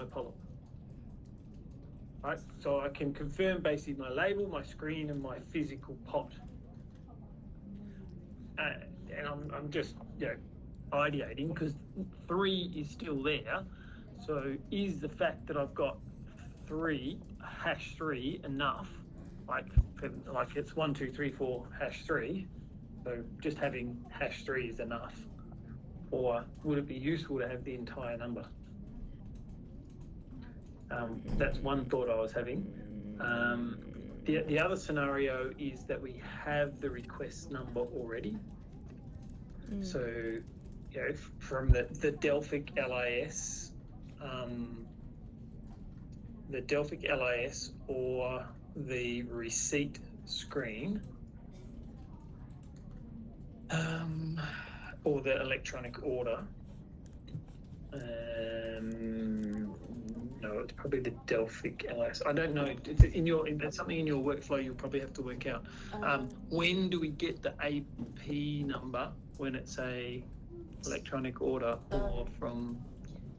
polyp. Right, so I can confirm basically my label, my screen, and my physical pot. And I'm just, ideating because 3 is still there. So is the fact that I've got 3, hash 3, enough? Like it's 1, 2, 3, 4, hash 3. So just having hash 3 is enough. Or would it be useful to have the entire number? That's one thought I was having. The other scenario is that we have the request number already. So, from the Delphic LIS, or the receipt screen, or the electronic order. No, it's probably the Delphic LIS. I don't know. That's something in your workflow you'll probably have to work out. When do we get the AP number when it's a electronic order or from?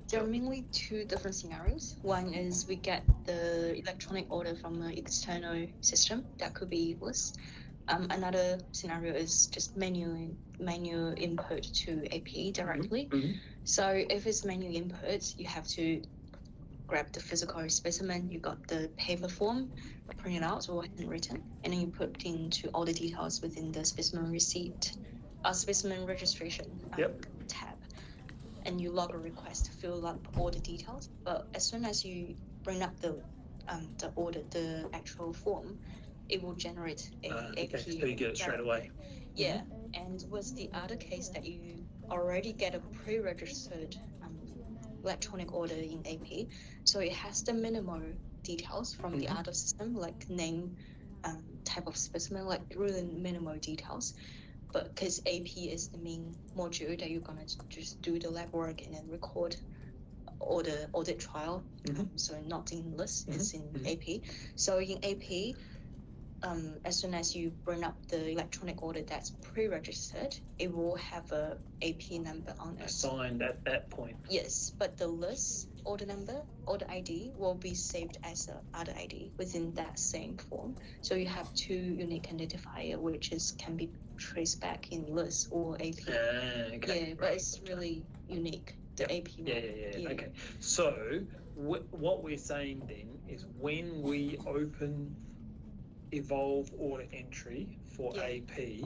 There are mainly 2 different scenarios. One is we get the electronic order from an external system. That could be LIS. Another scenario is just manual input to AP directly. Mm-hmm. So if it's manual input, you have to grab the physical specimen. You got the paper form, print it out or handwritten, and then you put into all the details within the specimen receipt, specimen registration tab, and you log a request to fill up all the details. But as soon as you bring up the order, the actual form, it will generate a AP. So you get it straight away. Yeah, Mm-hmm. and with the other case that you already get a pre-registered electronic order in AP, so it has the minimal details from the other system, like name, type of specimen, like really minimal details. But because AP is the main module that you're gonna just do the lab work and then record all the audit trial, so not in LIS, it's in AP. So in AP, as soon as you bring up the electronic order that's pre-registered, it will have a AP number on it. Assigned at that point. Yes, but the LIS order number, order ID, will be saved as a other ID within that same form. So you have 2 unique identifier, which can be traced back in LIS or AP. Okay. But it's really unique. The AP one. Yeah. Okay. So what we're saying then is when we open Evolve order entry for AP,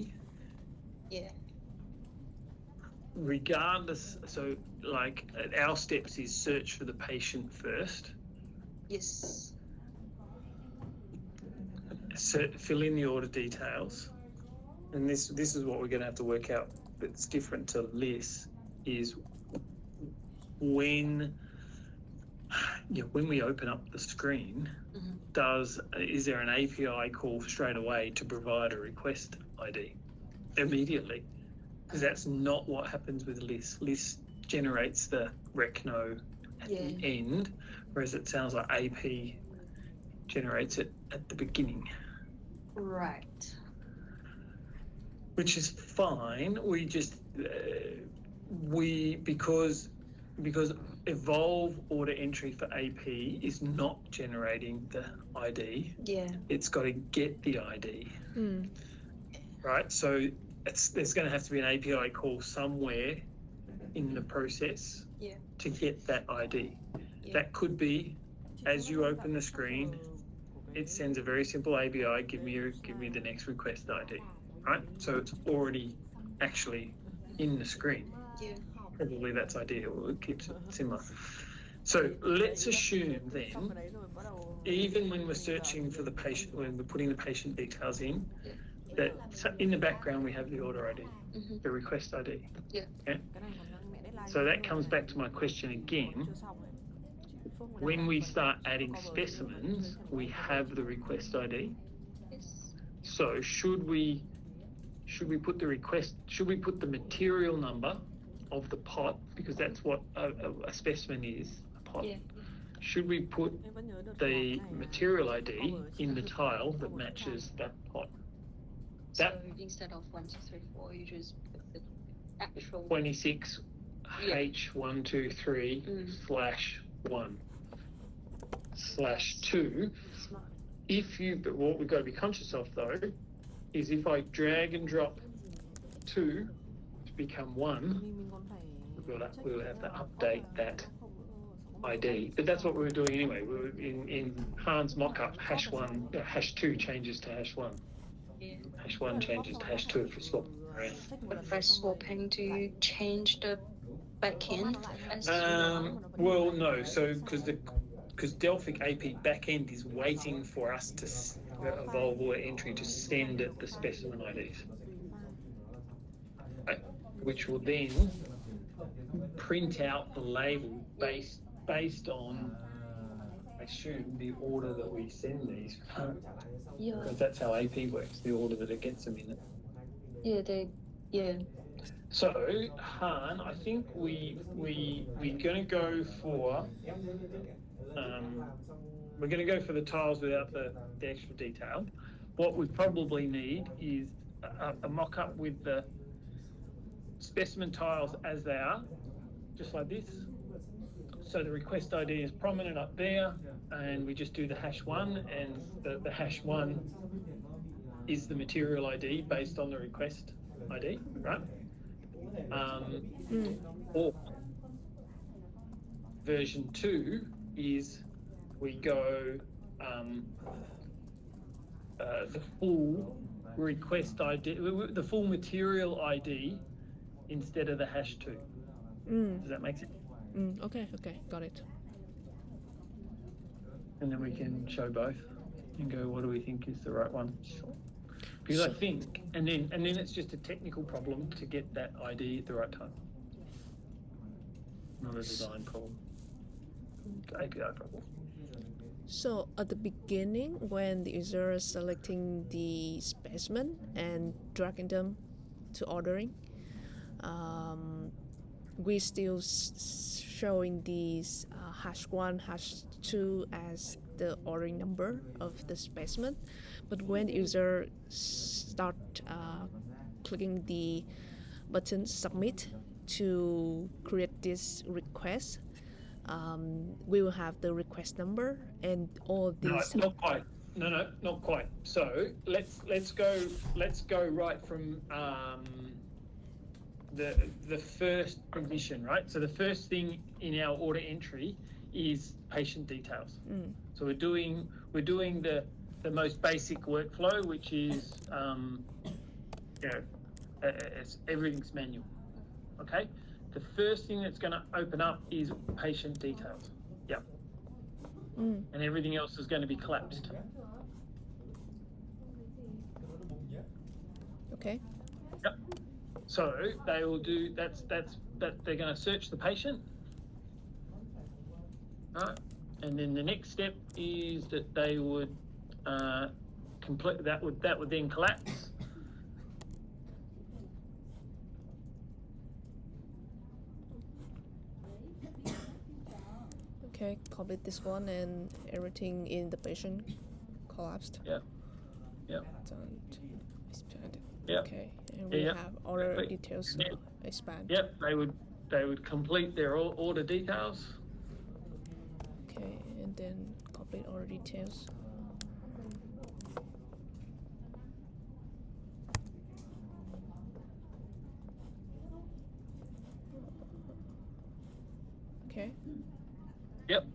regardless, so like our steps is search for the patient first. Yes. Fill in the order details, and this is what we're going to have to work out. That's different to LIS is when we open up the screen, is there an API call straight away to provide a request ID immediately? Because that's not what happens with LIS. LIS generates the recno at the end, whereas it sounds like AP generates it at the beginning. Right. Which is fine. We just because Evolve order entry for AP is not generating the ID. It's got to get the ID. Right? So there's going to have to be an API call somewhere in the process to get that ID. That could be as you open the screen, it sends a very simple API, give me the next request ID. Right? So it's already actually in the screen. Probably that's ideal. It keeps it similar. So let's assume then, even when we're searching for the patient, when we're putting the patient details in, that in the background we have the order ID, the request ID. Okay? So that comes back to my question again. When we start adding specimens, we have the request ID. So should we put the request? Should we put the material number of the pot, because that's what a specimen is, a pot. Should we put the material ID in the tile that matches that pot? So instead of 1, 2, 3, 4, you just put the actual 26 H123/1. /2. But what we've got to be conscious of though is if I drag and drop 2 to become 1, we'll have to update that ID. But that's what we were doing anyway. We were in Han's mock-up, #2 changes to #1. Yeah. #1 changes to #2 for swap. Right. But by swapping, do you change the backend? Well, no. So because Delphic AP backend is waiting for us to evolve order entry to send it the specimen IDs, which will then print out the label based on, I assume, the order that we send these. Yeah. Because that's how AP works, the order that it gets them in it. Yeah. So, Han, I think we're going to go for the tiles without the extra detail. What we probably need is a mock-up with the specimen tiles as they are, just like this. So the request ID is prominent up there, and we just do the #1, and the #1 is the material ID based on the request ID, right? Or version 2 is we go the full request ID, the full material ID instead of the #2. Does that make sense? Okay, got it. And then we can show both and go, what do we think is the right one? Because I think, and then it's just a technical problem to get that ID at the right time. Not a design problem. API problem. So at the beginning, when the user is selecting the specimen and dragging them to ordering, we still showing these #1, #2 as the ordering number of the specimen. But when the user start clicking the button submit to create this request, we will have the request number and all these. No, not quite. No, not quite. So let's go right from the first condition, right? So the first thing in our order entry is patient details. So we're doing the most basic workflow, which is everything's manual. Okay. The first thing that's going to open up is patient details. Yep. And everything else is going to be collapsed. Okay. Yep. So they will do that. They're going to search the patient, right? And then the next step is that they would complete that. Would then collapse. Okay, complete this one and everything in the patient collapsed. Yeah. Yeah. Okay, and we have order details expand. Yep, they would complete their order details. Okay, and then complete order details. Okay. Yep.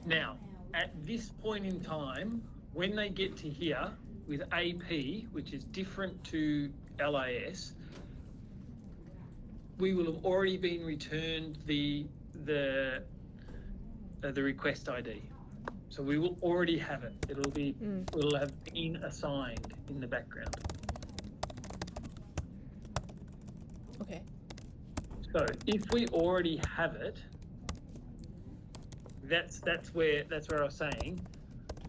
Now, at this point in time, when they get to here with AP, which is different to LIS, we will have already been returned the request ID. So we will already have it. It'll have been assigned in the background. Okay. So if we already have it, that's where I was saying,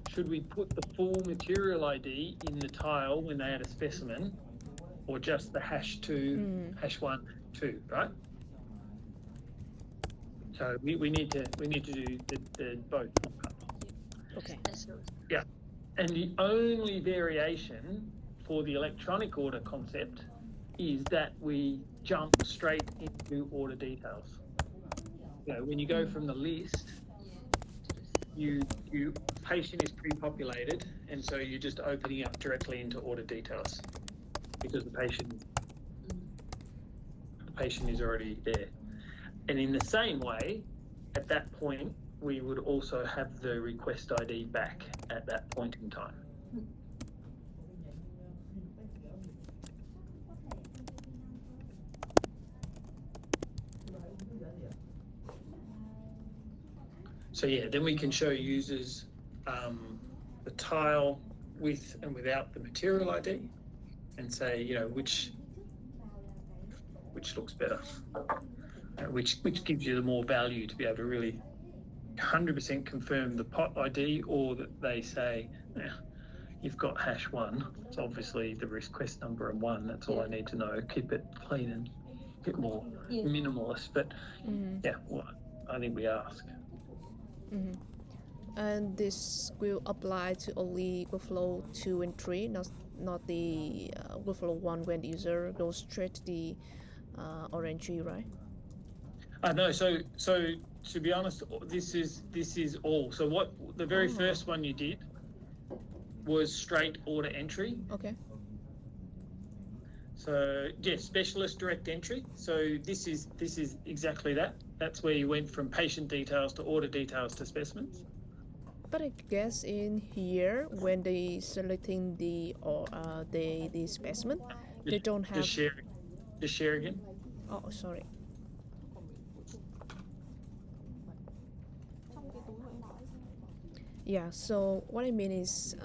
should we put the full material ID in the tile when they add a specimen, or just the #2, #1, 2, right? So we need to do the both. Okay. Yeah, and the only variation for the electronic order concept is that we jump straight into order details. You know, when you go from the list you patient is pre-populated, and so you're just opening up directly into order details because the patient is already there. And in the same way, at that point, we would also have the request ID back at that point in time. So yeah, then we can show users the tile with and without the material ID, and say, you know, which looks better, which gives you the more value to be able to really 100% confirm the pot ID, or that they say, you've got #1, it's obviously the request number and 1. That's all I need to know. Keep it clean and a bit more minimalist. But yeah, well, I think we ask. And this will apply to only workflow 2 and 3, not the workflow 1 when the user goes straight to the orange tree, right? No, so to be honest, this is all. So what the very first one you did was straight order entry. Okay. So yeah, specialist direct entry. So this is exactly that. That's where you went from patient details to order details to specimens. But I guess in here, when they selecting the specimen, they don't have. Just share again. Oh, sorry. Yeah. So what I mean is,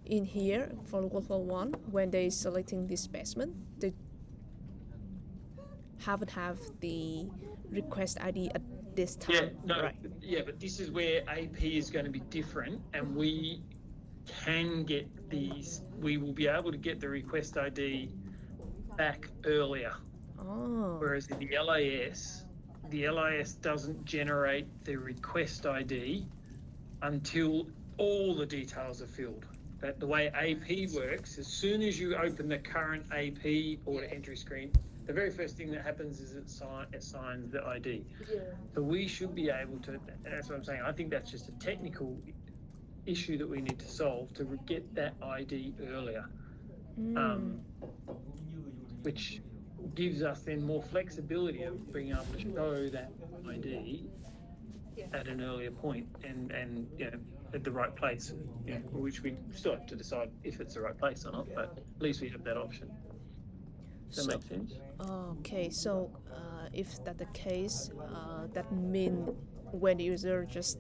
in here for workflow 1, when they selecting the specimen, they haven't have the request ID at this time. Right? Yeah, but this is where AP is going to be different, and we can get these. We will be able to get the request ID back earlier. Whereas in the LIS doesn't generate the request ID until all the details are filled. But the way AP works, as soon as you open the current AP order entry screen, the very first thing that happens is it assigns the ID. So we should be able to, that's what I'm saying, I think that's just a technical issue that we need to solve to get that ID earlier, which gives us then more flexibility of being able to show that ID at an earlier point, and you know, at the right place, you know, which we still have to decide if it's the right place or not, but at least we have that option. Does that make sense? Okay, so if that's the case, that means when the user just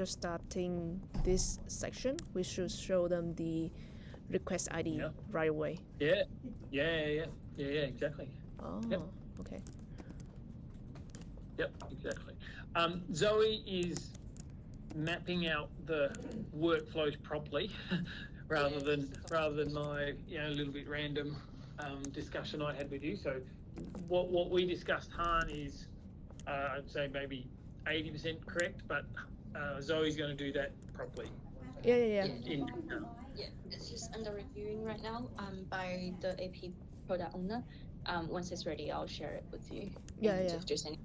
starting this section, we should show them the request ID right away. Yeah, exactly. Okay. Yep, exactly. Zoe is mapping out the workflows properly, rather than my a little bit random discussion I had with you. So what we discussed, Han, is I'd say maybe 80% correct, but Zoe's going to do that properly. Yeah. It's just under reviewing right now by the AP product owner. Once it's ready, I'll share it with you. If there's any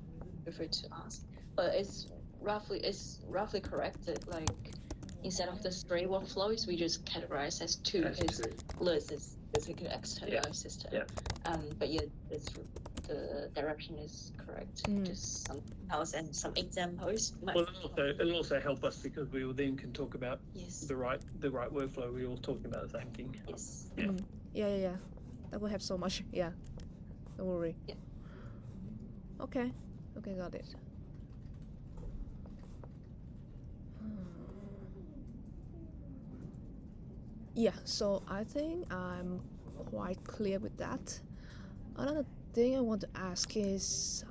refer to ask, but it's roughly correct that, like, instead of the 3 workflows, we just categorize as 2 because Liz is basically external system. But the direction is correct. Just something else and some examples. Well, it'll also help us because we will then can talk about the right workflow. We're all talking about the same thing. Yes. Yeah. That will help so much. Yeah. Don't worry. Yeah. Okay, got it. Yeah, so I think I'm quite clear with that. Another thing I want to ask is,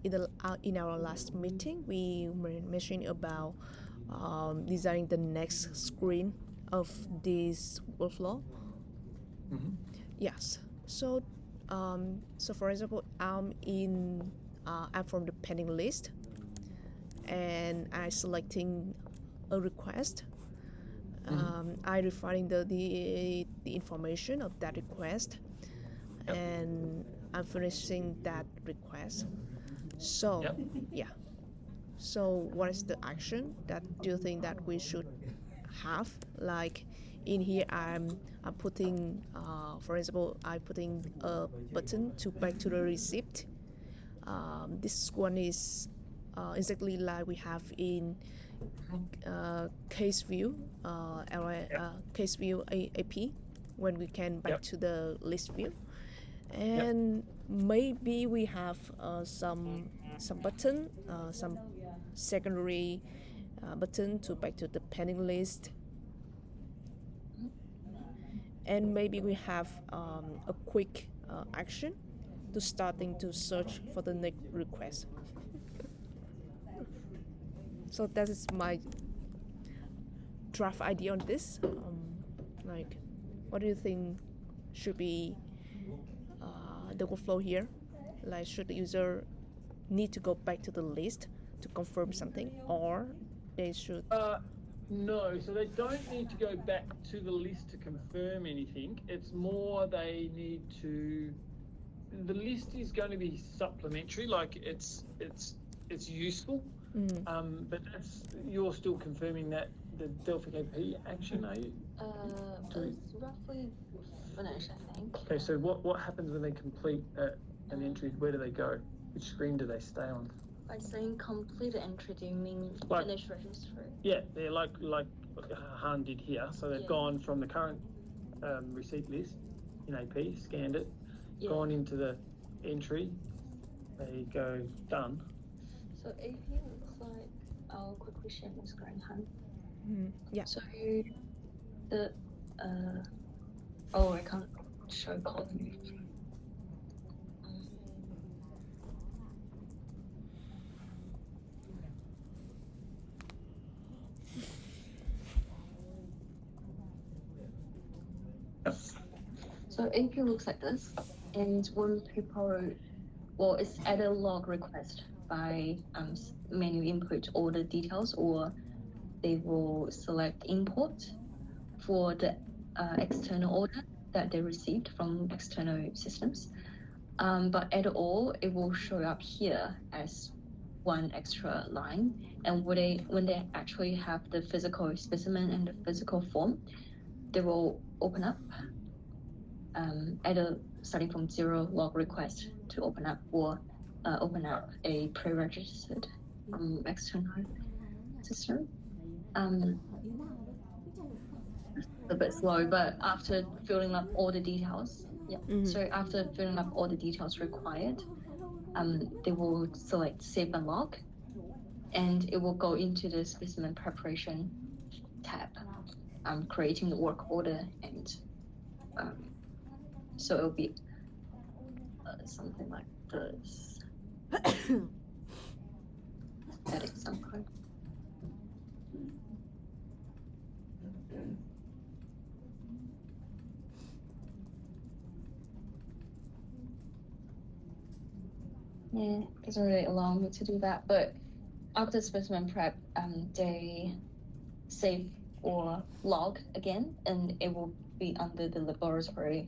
in our last meeting, we were mentioning about designing the next screen of this workflow. Yes. So for example, I'm from the pending list, and I'm selecting a request. I refining the information of that request, and I'm finishing that request. So, Yep. yeah. So, what is the action that do you think that we should have? Like in here, I'm putting, for example, I putting a button to back to the receipt. This one is exactly like we have in case view, case view AP, when we can back Yep. to the list view, and maybe we have some button, some secondary button to back to the pending list, and maybe we have a quick action to starting to search for the next request. So that is my draft idea on this. Like, what do you think should be the workflow here? Like, should the user need to go back to the list to confirm something, or they should? No, so they don't need to go back to the list to confirm anything. It's more they need to. The list is going to be supplementary, like it's useful, but you're still confirming that the Delphic AP action, are you? It's roughly finished, I think. Okay, so what happens when they complete an entry? Where do they go? Which screen do they stay on? By saying complete entry, do you mean Like, finish registry? Yeah, they're like Han did here. So they've gone from the current receipt list in AP, scanned it, gone into the entry. They go done. So AP looks like, I'll quickly share my screen, Han. Yeah. So the I can't show column. So AP looks like this, and when people, it's either log request by manual input all the details, or they will select import for the external order that they received from external systems. But at all, it will show up here as one extra line. And when they actually have the physical specimen and the physical form, they will open up either starting from 0 log request to open up, or open up a pre-registered external system. A bit slow, but after filling up all the details, so after filling up all the details required, they will select save and log, and it will go into the specimen preparation tab, creating the work order, and so it'll be something like this. Edit some code. Yeah, it doesn't really allow me to do that, but after specimen prep, they save or log again, and it will be under the laboratory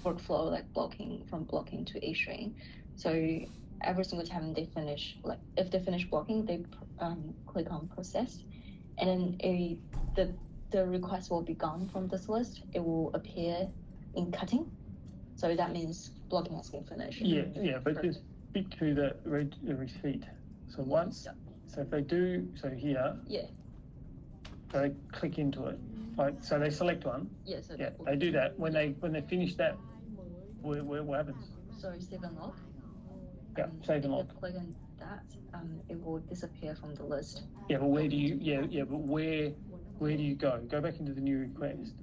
workflow, like blocking to A string. So every single time they finish, like if they finish blocking, they click on process, and then the request will be gone from this list. It will appear in cutting. So that means blocking has been finished. Yeah, but just speak to the receipt. So once, so if they do, so here, so they click into it, like, so they select one. So they do that. When they finish that, what happens? So save and log. Save and log. If they click on that, it will disappear from the list. Yeah, but where do you? But where do you go? Go back into the new request.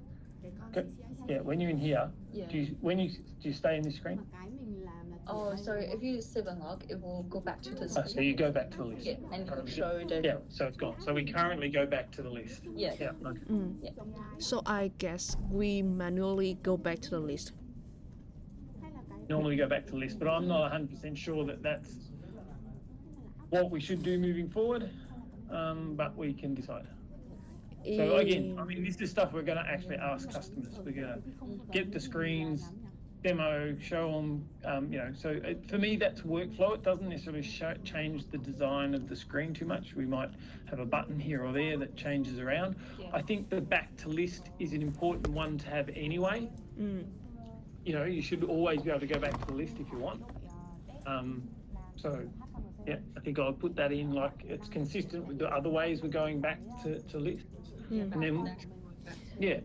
When you're in here, do you stay in this screen? Oh, so if you save and log, it will go back to the screen. So you go back to the list. Yeah, and it will show the. Yeah, so it's gone. So we currently go back to the list. Yeah. Okay. So I guess we manually go back to the list. Normally go back to the list, but I'm not 100% sure that that's what we should do moving forward. But we can decide. So again, I mean, this is stuff we're going to actually ask customers. We're going to get the screens, demo, show them, so for me, that's workflow. It doesn't necessarily change the design of the screen too much. We might have a button here or there that changes around. Yeah. I think the back to list is an important one to have anyway. You should always be able to go back to the list if you want. So, yeah, I think I'll put that in, like it's consistent with the other ways we're going back to lists. And then,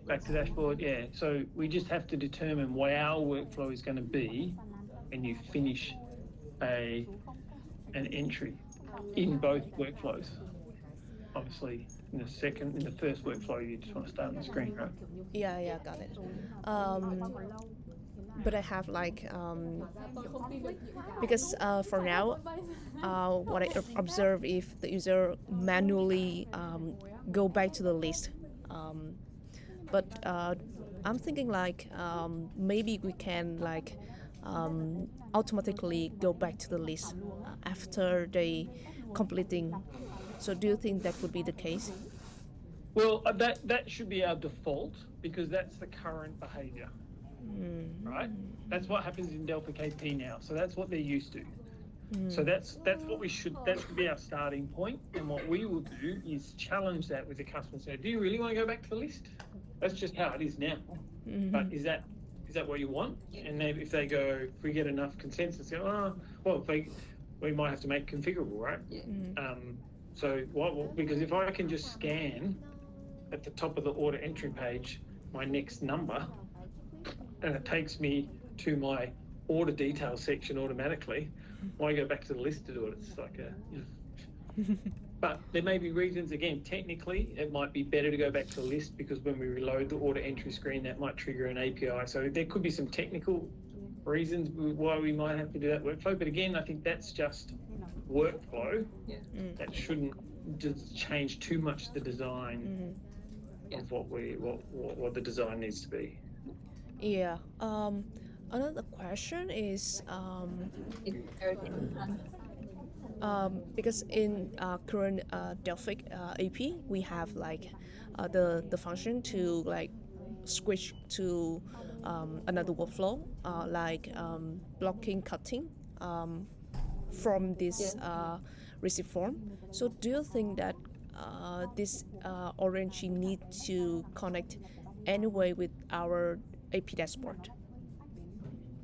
back to dashboard, So we just have to determine what our workflow is going to be when you finish an entry in both workflows. Obviously, in the first workflow, you just want to start on the screen, right? Yeah, got it. But I have because for now, what I observe if the user manually go back to the list, but I'm thinking maybe we can automatically go back to the list after they completing. So do you think that would be the case? Well, that should be our default because that's the current behavior. Right? That's what happens in Delta KP now. So that's what they're used to. So that should be our starting point. And what we will do is challenge that with the customer and say, do you really want to go back to the list? That's just how it is now. But is that what you want? And maybe if we get enough consensus, we might have to make configurable, right? So because if I can just scan at the top of the order entry page my next number, and it takes me to my order details section automatically, why go back to the list to do it? It's like But there may be reasons, again, technically, it might be better to go back to the list because when we reload the order entry screen, that might trigger an API. So there could be some technical reasons why we might have to do that workflow. But again, I think that's just workflow. That shouldn't just change too much the design of what the design needs to be. Yeah. Another question is because in current Delphic AP we have the function to switch to another workflow blocking cutting from this receipt form. So do you think that this Orange need to connect anyway with our AP dashboard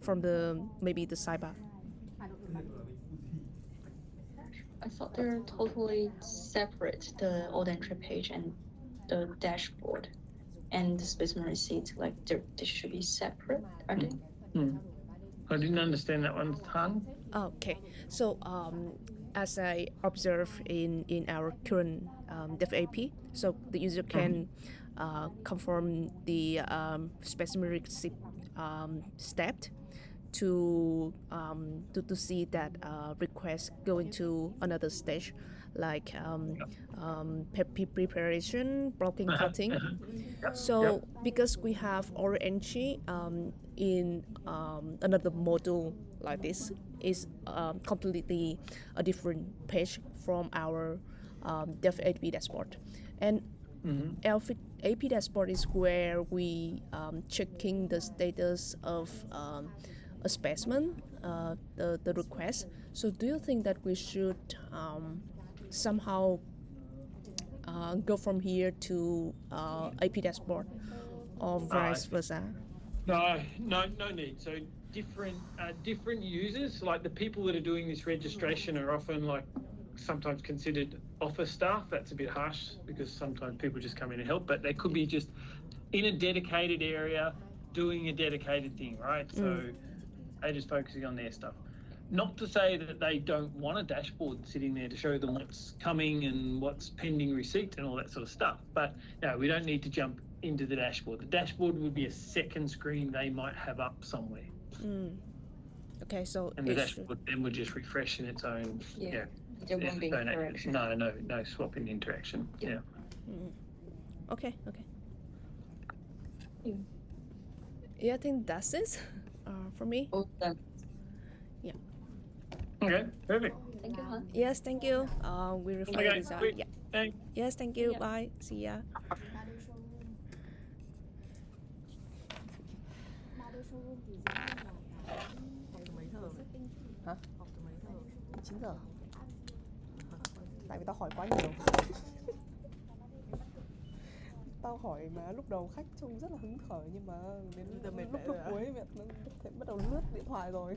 from maybe the sidebar? I thought they're totally separate, the order entry page and the dashboard and the specimen receipt. They should be separate, are they? I didn't understand that one, Han. Okay, so as I observe in our current Dev AP, so the user can confirm the specimen receipt step to see that request go into another stage preparation, blocking, cutting. So because we have our entry in another module like this is completely a different page from our Dev AP dashboard, and AP dashboard is where we checking the status of a specimen, the request. So do you think that we should somehow go from here to AP dashboard or vice versa? No need. So different users, like the people that are doing this registration are often sometimes considered office staff. That's a bit harsh because sometimes people just come in and help, but they could be just in a dedicated area doing a dedicated thing, right? So they're just focusing on their stuff. Not to say that they don't want a dashboard sitting there to show them what's coming and what's pending receipt and all that sort of stuff. But no, we don't need to jump into the dashboard. The dashboard would be a second screen they might have up somewhere. Okay, so and the dashboard then would just refresh in its own. There won't be interaction. No swapping interaction. Yeah. Okay. Yeah, I think that's it for me. Yeah. Okay, perfect. Thank you, Han. Yes, thank you. We reflect this out. Yeah. Thanks. Yes, thank you. Bye. See ya. showroom 9 giờ. Tại vì tao hỏi quá nhiều. Tao hỏi mà lúc đầu khách trông rất là hứng khởi, nhưng mà đến lúc cuối nó bắt đầu lướt điện thoại rồi.